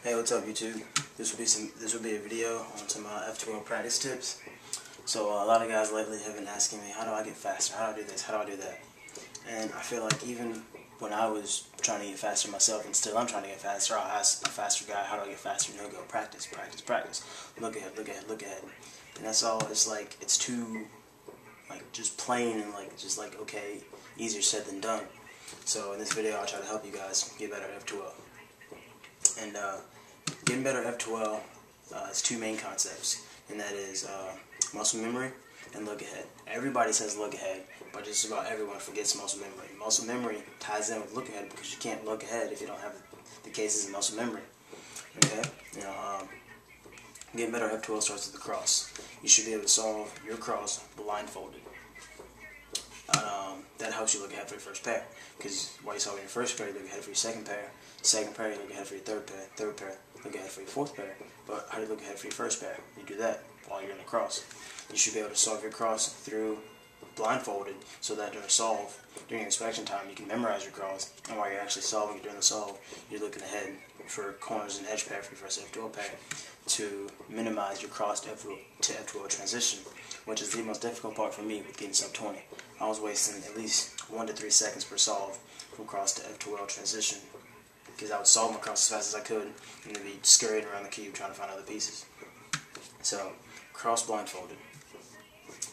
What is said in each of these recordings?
Hey, what's up, YouTube? This will be a video on some F2L practice tips. So a lot of guys lately have been asking me, how do I get faster? How do I do this? How do I do that? And I feel like even when I was trying to get faster myself, and still I'm trying to get faster, I'll ask a faster guy, how do I get faster? And he'll go, practice, practice, practice. Look ahead, look ahead, look ahead. And that's all. It's like, it's too, like, just plain and just okay, easier said than done. So in this video, I'll try to help you guys get better at F2L. And getting better at F2L is two main concepts, and that is muscle memory and look ahead. Everybody says look ahead, but just about everyone forgets muscle memory. Muscle memory ties in with look ahead because you can't look ahead if you don't have the cases of muscle memory. Okay, getting better at F2L starts with the cross. You should be able to solve your cross blindfolded. That helps you look ahead for your first pair, because while you're solving your first pair, you look ahead for your second pair, you look ahead for your third pair, look ahead for your fourth pair. But how do you look ahead for your first pair? You do that while you're in the cross. You should be able to solve your cross through blindfolded, so that during your inspection time, you can memorize your cross, and while you're actually solving during the solve, you're looking ahead for corners and edge pair for your first F2L pair to minimize your cross to F2L transition, which is the most difficult part for me with getting sub 20. I was wasting at least 1 to 3 seconds per solve from cross to F2L transition, because I would solve my cross as fast as I could and then be scurrying around the cube trying to find other pieces. So, cross blindfolded.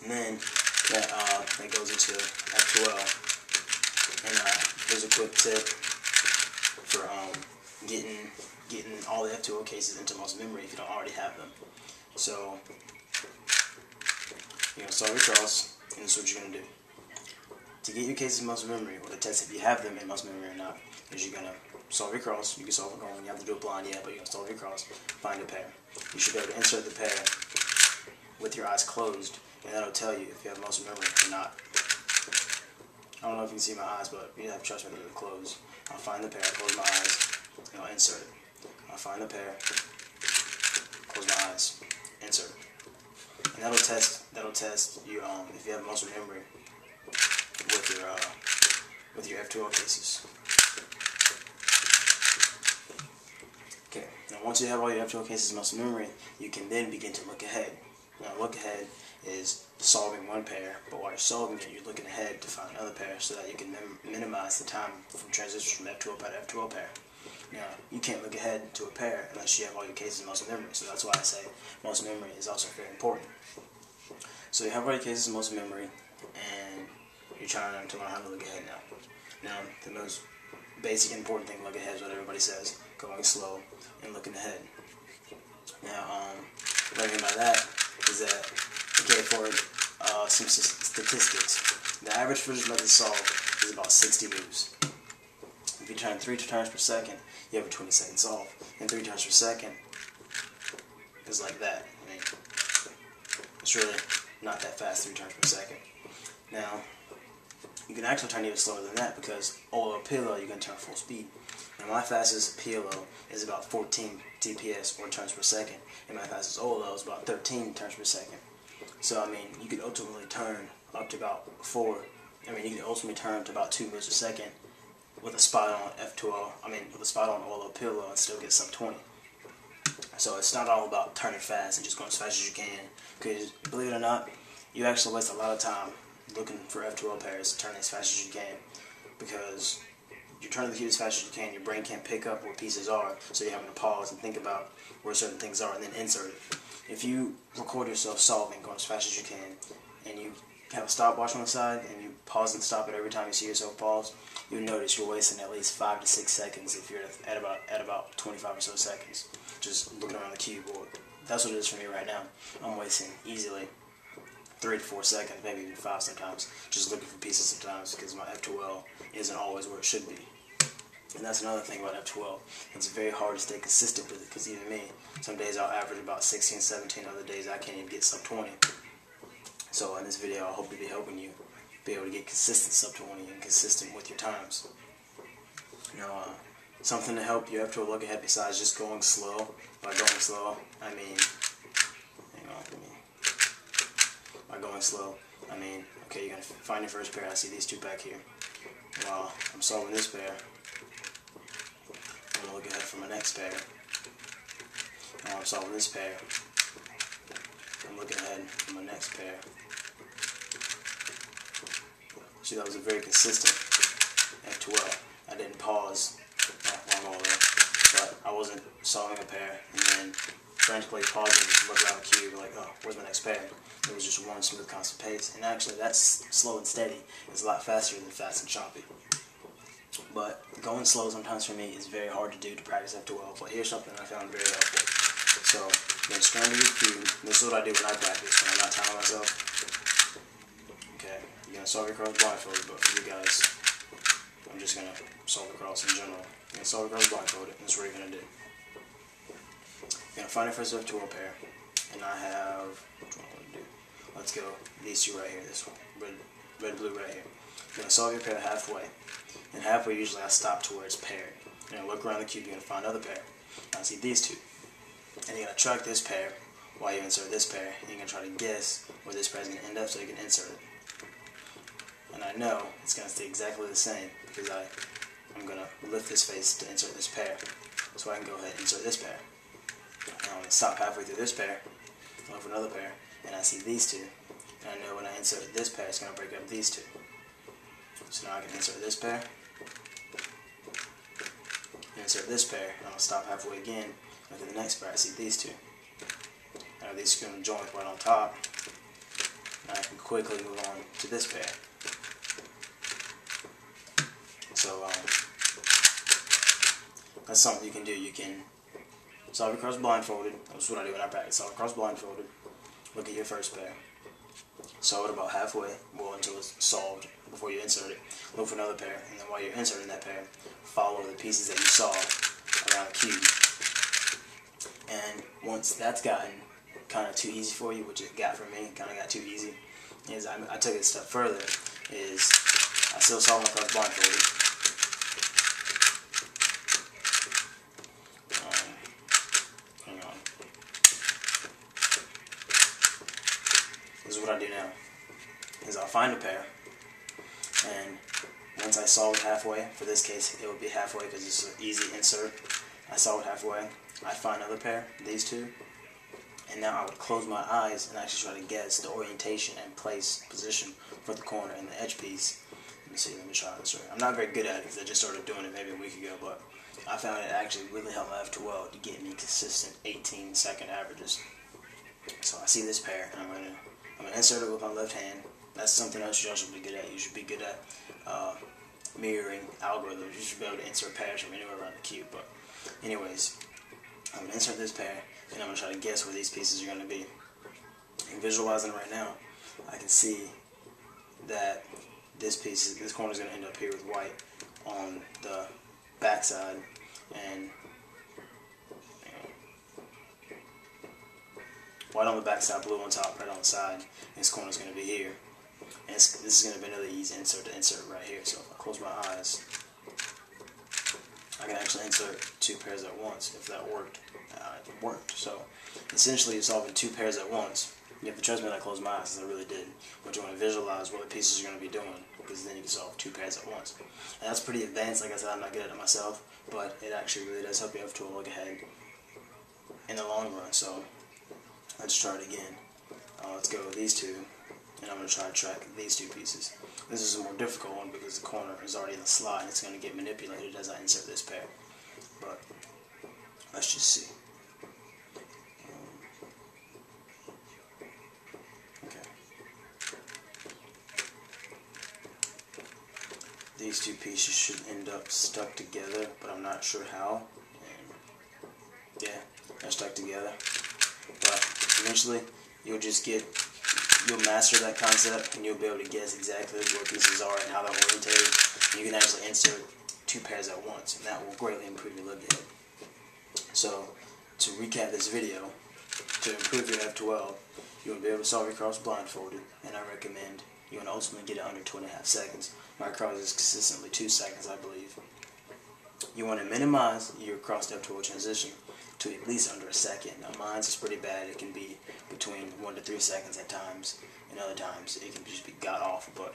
And then that goes into F2L. And here's a quick tip for getting all the F2L cases into muscle memory if you don't already have them. So, you're going to solve your cross, and this is what you're going to do. To get your cases in muscle memory, or to test if you have them in muscle memory or not, is you're going to solve your cross. You can solve it going, you have to do it blind yet, but you're going to solve your cross, find a pair. You should be able to insert the pair with your eyes closed, and that'll tell you if you have muscle memory or not. I don't know if you can see my eyes, but you have to trust me that they're closed. I'll find the pair, close my eyes, and I'll insert it. I'll find the pair, close my eyes, insert it. And that'll test you if you have muscle memory with your F2L cases. Okay, now once you have all your F2L cases in muscle memory, you can then begin to look ahead. Now look ahead is solving one pair, but while you're solving it, you're looking ahead to find another pair so that you can minimize the time from transition from F2L pair to F2L pair. Now, you can't look ahead to a pair unless you have all your cases in muscle memory, so that's why I say muscle memory is also very important. So you have all your cases in muscle memory, and you're trying to learn how to look ahead now. Now, the most basic and important thing to look ahead is what everybody says, going slow and looking ahead. Now, what I mean by that is that, okay, for some statistics, the average first method solve is about 60 moves. If you turn 3 turns per second, you have a 20-second solve, and 3 turns per second is like that. I mean, it's really not that fast, 3 turns per second. Now, you can actually turn even slower than that, because OLO PLO, you can turn full speed. Now, my fastest PLO is about 14 TPS, or turns per second, and my fastest OLO is about 13 turns per second. So, I mean, you could ultimately turn up to about you can ultimately turn to about 2 moves a second with a spot on with a spot on OLO PLO and still get sub 20. So it's not all about turning fast and just going as fast as you can, because believe it or not, you actually waste a lot of time looking for F2L pairs to turn as fast as you can, because you're turning the cube as fast as you can, your brain can't pick up where pieces are, so you're having to pause and think about where certain things are and then insert it. If you record yourself solving, going as fast as you can, and you have a stopwatch on the side and you pause and stop it every time you see yourself pause, you'll notice you're wasting at least 5 to 6 seconds if you're at about 25 or so seconds just looking around the cube. Or that's what it is for me right now. I'm wasting easily 3 to 4 seconds, maybe even 5 sometimes, just looking for pieces sometimes, because my F2L isn't always where it should be. And that's another thing about F2L. It's very hard to stay consistent with it, because even me, some days I'll average about 16, 17, other days I can't even get sub 20. So in this video, I hope to be helping you be able to get consistent sub 20 and consistent with your times. Now, something to help you F2L look ahead besides just going slow. By going slow, I mean, by going slow, I mean, okay, you're going to find your first pair. I see these two back here. While I'm solving this pair, I'm going to look ahead for my next pair. Now I'm solving this pair. I'm looking ahead for my next pair. See, that was a very consistent F2L. I didn't pause while I'm all there, but I wasn't solving a pair and then frantically pausing to look around the cube like, oh, where's my next pair? It was just one smooth, constant pace. And actually, that's slow and steady. It's a lot faster than fast and choppy. But going slow sometimes for me is very hard to do to practice F2L, but here's something I found very helpful. So, you're going to scramble your cube. This is what I do when I practice, when I'm not timing myself. Okay, you're going to solve your cross blindfolded, but for you guys, I'm just going to solve the cross in general. You're going to solve the cross blindfolded, and this is what you're going to do. You're going to find your first F2L pair, and I have, which one I want to do? Let's go, these two right here, this one, red, blue right here. You're going to solve your pair halfway, and halfway usually I stop to where it's paired. You're going to look around the cube, you're going to find another pair. Now see these two, and you're going to track this pair while you insert this pair, and you're going to try to guess where this pair is going to end up so you can insert it. And I know it's going to stay exactly the same because I'm going to lift this face to insert this pair, so I can go ahead and insert this pair. Now I'm going to stop halfway through this pair, look for another pair, and I see these two, and I know when I insert this pair it's going to break up these two. So now I can insert this pair, insert this pair, and I'll stop halfway again, look at the next pair, I see these two. Now these are going to join right on top, and I can quickly move on to this pair. So that's something you can do. You can solve your cross blindfolded. That's what I do when I practice. Solve your cross blindfolded. Look at your first pair. Solve it about halfway, well until it's solved before you insert it. Look for another pair, and then while you're inserting that pair, follow the pieces that you saw around the cube. And once that's gotten kind of too easy for you, which it got for me, kind of got too easy, is I took it a step further. Is I still solve my cross blindfolded. Hang on. This is what I do now. Is I'll find a pair, and once I solve it halfway, for this case it would be halfway because it's an easy insert. I solve it halfway, I find another pair, these two, and now I would close my eyes and actually try to guess the orientation and position for the corner and the edge piece. Let me try this right. I'm not very good at it because I just started doing it maybe a week ago, but I found it actually really helped my F2L to get me consistent 18-second averages. So I see this pair, and I'm gonna insert it with my left hand. That's something else you should be good at. You should be good at mirroring algorithms. You should be able to insert pairs from anywhere around the cube. But anyways, I'm going to insert this pair, and I'm going to try to guess where these pieces are going to be. And visualizing it right now, I can see that this corner is going to end up here with white on the back side, and white on the back side, blue on top, red on the side. And this corner is going to be here. And this is going to be another easy insert to insert right here. So if I close my eyes, I can actually insert two pairs at once if that worked. It worked. So essentially, you're solving two pairs at once. You have to trust me that I closed my eyes, because I really did. But you want to visualize what the pieces are going to be doing, because then you can solve two pairs at once. And that's pretty advanced. Like I said, I'm not good at it myself, but it actually really does help you have to look ahead in the long run. So let's try it again. Let's go with these two, and I'm going to try to track these two pieces. This is a more difficult one because the corner is already in the slot. It's going to get manipulated as I insert this pair. But let's just see. Okay. These two pieces should end up stuck together, but I'm not sure how. And yeah, they're stuck together. But eventually, you'll master that concept, and you'll be able to guess exactly where pieces are and how they're orientated. And you can actually insert two pairs at once, and that will greatly improve your look ahead. So, to recap this video, to improve your F2L, you will be able to solve your cross blindfolded, and I recommend you want to ultimately get it under 2.5 seconds. My cross is consistently 2 seconds, I believe. You want to minimize your cross F2L transition to at least under a second. Now mine's is pretty bad. It can be between 1 to 3 seconds at times, and other times it can just be god awful. But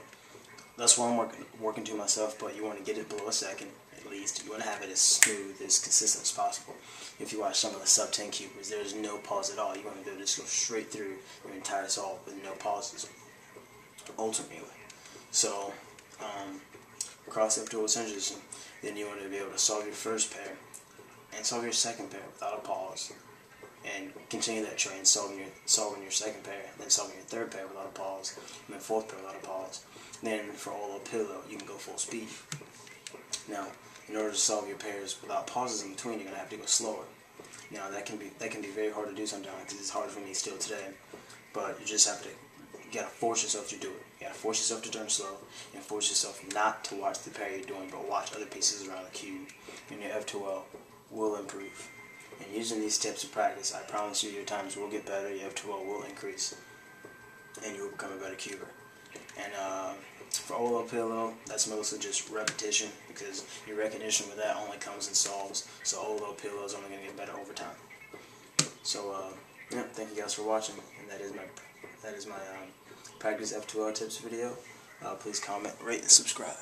that's what I'm working to myself. But you want to get it below a second. at least. You want to have it as smooth, as consistent as possible. If you watch some of the sub 10 cubers, there's no pause at all. You want to be able to just go straight through your entire solve with no pauses, ultimately. So, across F2L essentials, then you want to be able to solve your first pair and solve your second pair without a pause, and continue that train, solving your second pair, then solving your third pair without a pause, and then fourth pair without a pause. Then for all pillow, you can go full speed. Now, in order to solve your pairs without pauses in between, you're gonna have to go slower. Now that can be very hard to do sometimes, because it's hard for me still today. But you just have to, you gotta force yourself to do it. You gotta force yourself to turn slow, and force yourself not to watch the pair you're doing, but watch other pieces around the cube. And your F2L will improve. And using these tips of practice, I promise you your times will get better, your F2L will increase, and you will become a better cuber. And for OLO PLO, that's mostly just repetition, because your recognition with that only comes in solves. So OLO PLO is only going to get better over time. So yeah, thank you guys for watching, and that is my practice F2L tips video. Please comment, rate, and subscribe.